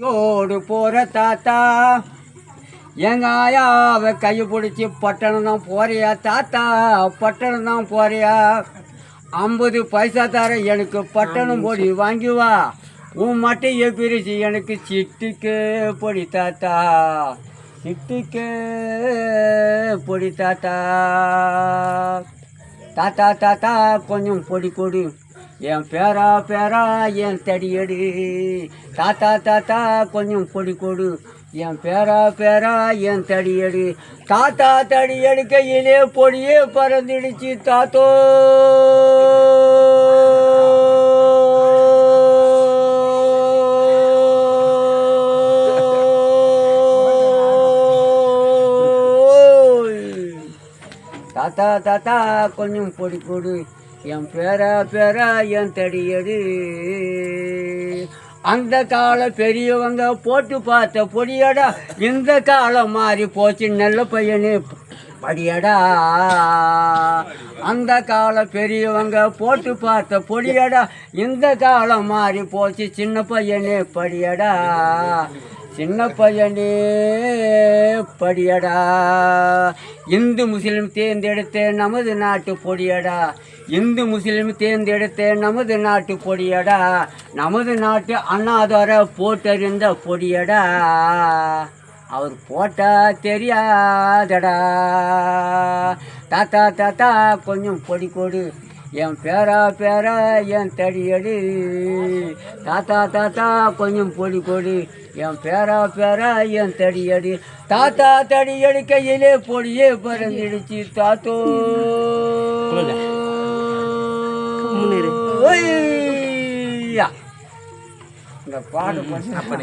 ோடு போகிற தாத்தா எங்க ஆயாவை கையை பிடிச்சி பட்டணம் தான் போறியா தாத்தா, பட்டணம் தான் போறியா, 50 பைசா தர எனக்கு பட்டணம் பொடி வாங்கி வா, உன் மட்டையை பிரிச்சு எனக்கு சிட்டுக்கு பொடி தாத்தா, சிட்டுக்கு பொடி தாத்தா. தாத்தா தாத்தா கொஞ்சம் பொடி கொடு, என் பேரா பேரா என் தடியடி. தாத்தா தாத்தா கொஞ்சம் பொடி கொடு, என் பேரா பேரா என் தடியடி. தாத்தா தடி எடுக்கையிலே பொடியே பறந்துடுச்சு தாத்தோ. தாத்தா தாத்தா கொஞ்சம் பொடி கொடு, என் பேரா பேரா என் தடியடி. அந்த கால பெரியவங்க போட்டு பார்த்த பொடியடா, இந்த காலம் மாறி போச்சு நல்ல பையனே படியடா. அந்த கால பெரியவங்க போட்டு பார்த்த பொடியடா, இந்த காலம் மாறி போச்சு சின்ன பையனே படியடா, சின்ன பையனே படியடா. இந்து முஸ்லீம் தேர்ந்தெடுத்த நமது நாட்டு பொடியடா, இந்து முஸ்லீம் தேர்ந்தெடுத்த நமது நாட்டு பொடியடா, நமது நாட்டு அண்ணாதார போட்டறிந்த பொடியடா, அவர் போட்டா தெரியாதடா. தாத்தா தாத்தா கொஞ்சம் பொடி கொடு, என் பேரா பேரா என் தடியடி. தாத்தா தாத்தா கொஞ்சம் பொடி கொடு, என் பேரா பேரா என் தடியடி. தாத்தா தடி எடுக்கையிலே பொடியே பறந்துடுச்சு தாத்தோ. இந்த பாடு